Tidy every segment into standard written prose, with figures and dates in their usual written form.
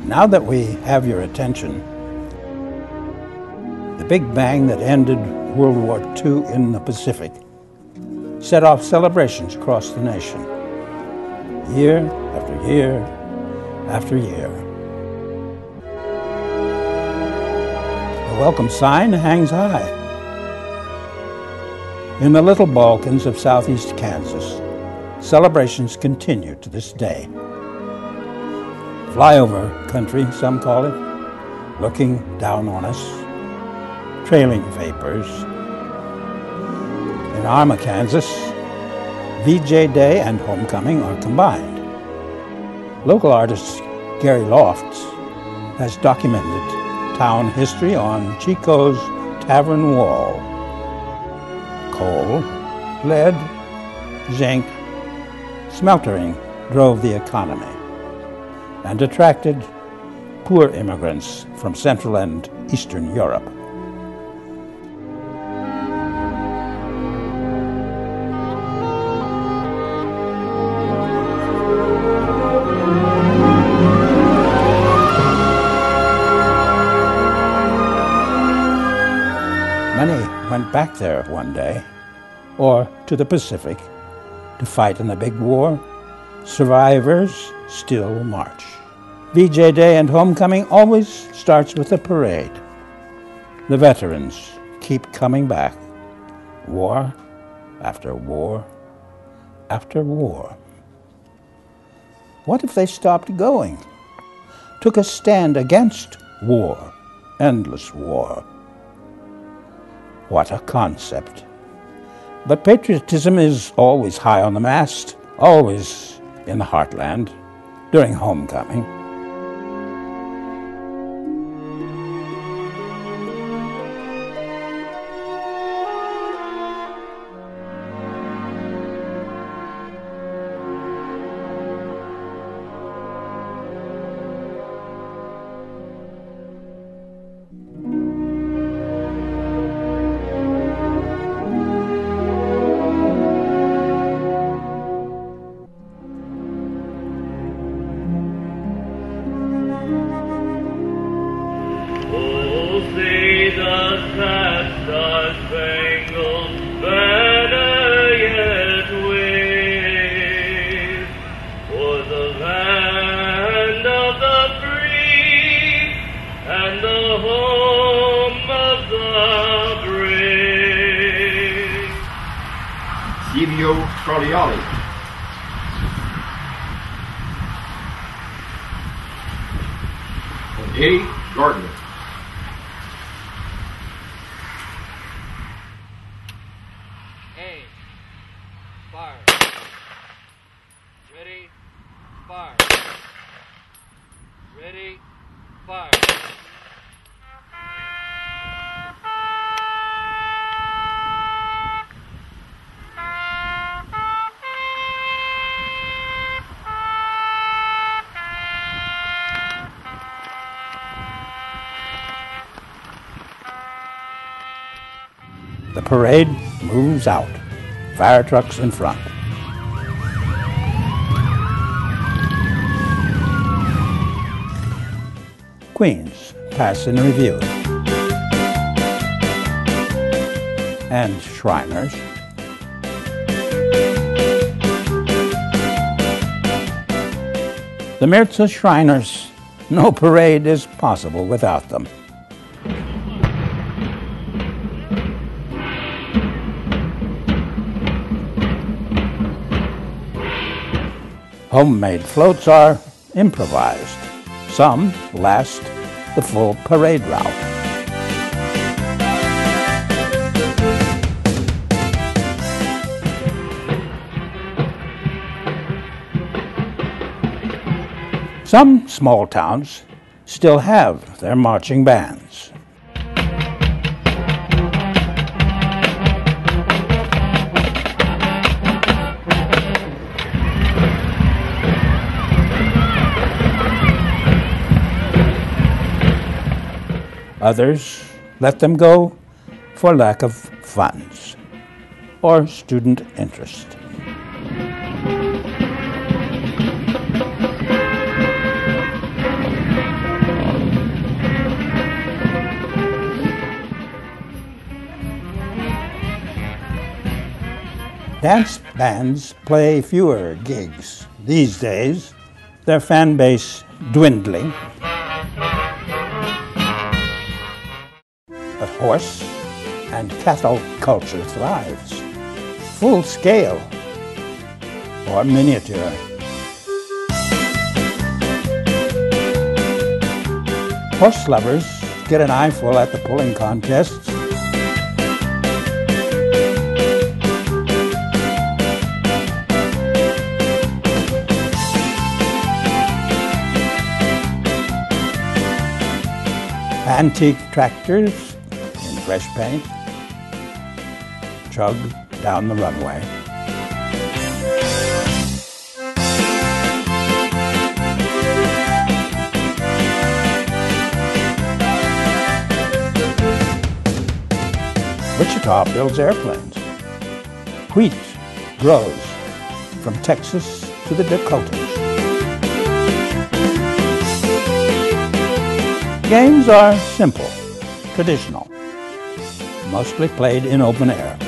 Now that we have your attention, the Big Bang that ended World War II in the Pacific set off celebrations across the nation, year after year after year. The welcome sign hangs high. In the Little Balkans of southeast Kansas, celebrations continue to this day. Flyover country, some call it, looking down on us, trailing vapors. In Arma, Kansas, VJ Day and Homecoming are combined. Local artist Gary Lofts has documented town history on Chico's Tavern wall. Coal, lead, zinc, smeltering drove the economy and attracted poor immigrants from Central and Eastern Europe. Many went back there one day, or to the Pacific, to fight in the big war. Survivors still march. VJ Day and Homecoming always starts with a parade. The veterans keep coming back, war after war after war. What if they stopped going, took a stand against war, endless war? What a concept. But patriotism is always high on the mast, always in the heartland during homecoming. The parade moves out, fire trucks in front. Queens pass in review, and Shriners. The Mirza Shriners, no parade is possible without them. Homemade floats are improvised. Some last the full parade route. Some small towns still have their marching bands. Others let them go for lack of funds or student interest. Dance bands play fewer gigs these days, their fan base dwindling. But horse and cattle culture thrives, full scale or miniature. Horse lovers get an eyeful at the pulling contests. Antique tractors in fresh paint chug down the runway. Wichita builds airplanes. Wheat grows from Texas to the Dakotas. Games are simple, traditional, mostly played in open air.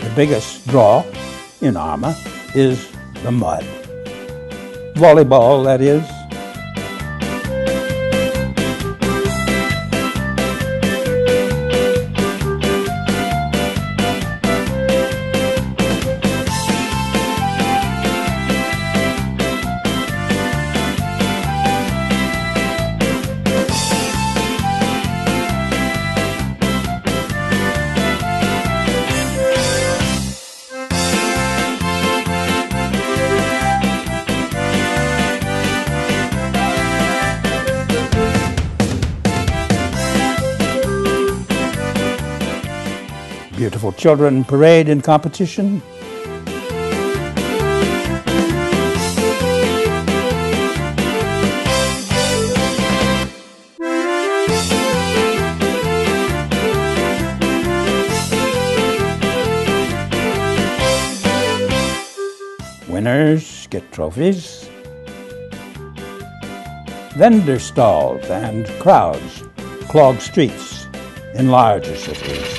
The biggest draw in Arma is the mud. Volleyball, that is. Beautiful children parade in competition. Winners get trophies. Vendor stalls and crowds clog streets in larger cities.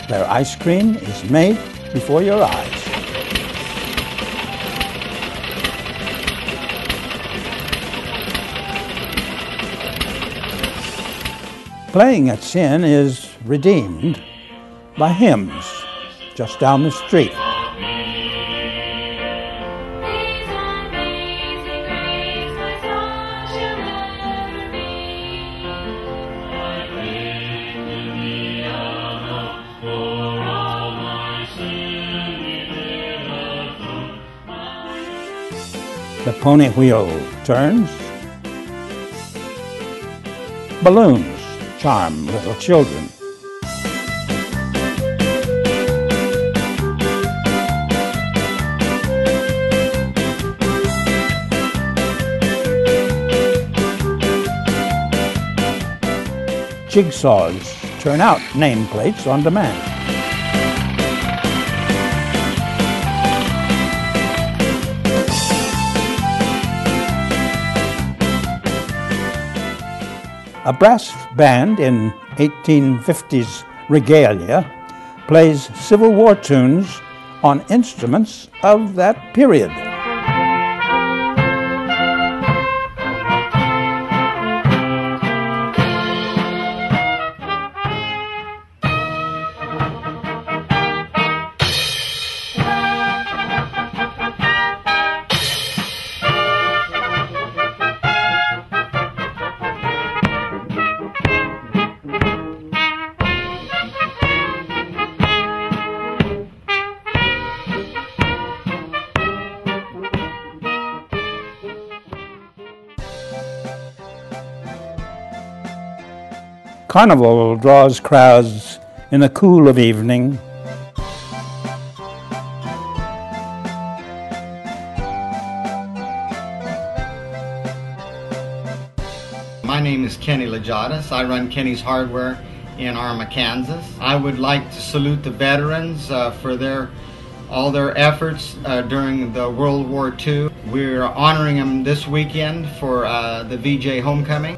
Their ice cream is made before your eyes. Playing at Sin is redeemed by hymns just down the street. The pony wheel turns. Balloons charm little children. Jigsaws turn out nameplates on demand. A brass band in 1850s regalia plays Civil War tunes on instruments of that period. Carnival draws crowds in the cool of evening. My name is Kenny Lajadas. I run Kenny's Hardware in Arma, Kansas. I would like to salute the veterans for all their efforts during the World War II. We're honoring them this weekend for the VJ Homecoming.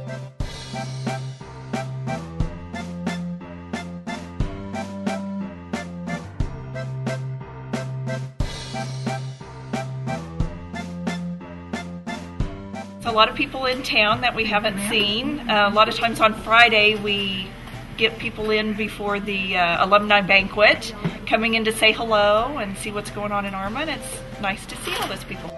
A lot of people in town that we haven't seen. A lot of times on Friday we get people in before the alumni banquet, coming in to say hello and see what's going on in Arma, and it's nice to see all those people.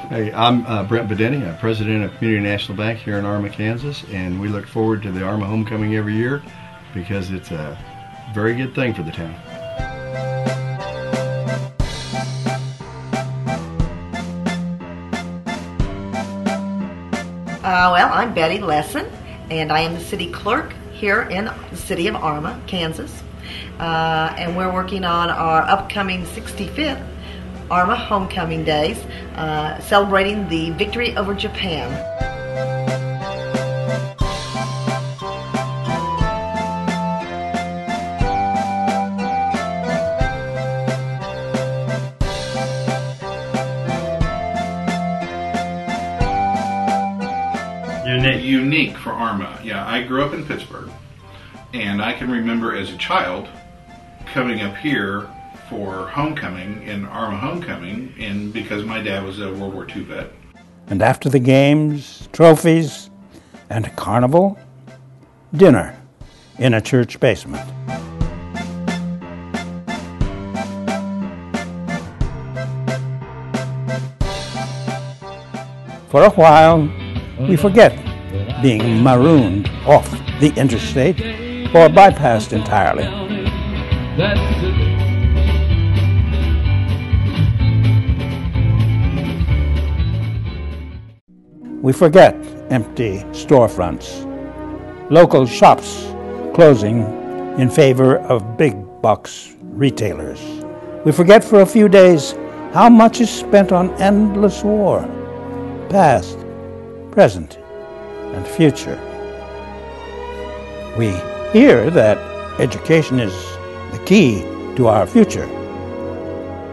Hey, I'm Brent Bedeni, President of Community National Bank here in Arma, Kansas, and we look forward to the Arma Homecoming every year because it's a very good thing for the town. Well, I'm Betty Lesson, and I am the city clerk here in the city of Arma, Kansas, and we're working on our upcoming 65th Arma Homecoming Days, celebrating the victory over Japan. Unique for Arma. Yeah, I grew up in Pittsburgh, and I can remember as a child coming up here for homecoming in Arma Homecoming, and because my dad was a World War II vet. And after the games, trophies, and a carnival, dinner in a church basement. For a while, we forget being marooned off the interstate or bypassed entirely. We forget empty storefronts, local shops closing in favor of big box retailers. We forget for a few days how much is spent on endless war, past, present, and future. We hear that education is the key to our future.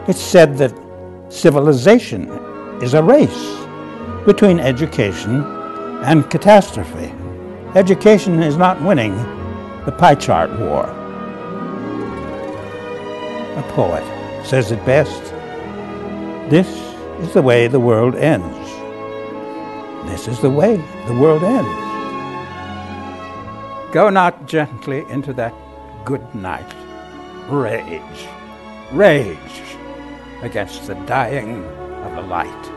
It's said that civilization is a race between education and catastrophe. Education is not winning the pie chart war. A poet says it best: "This is the way the world ends. This is the way the world ends." Go not gently into that good night. Rage, rage against the dying of the light.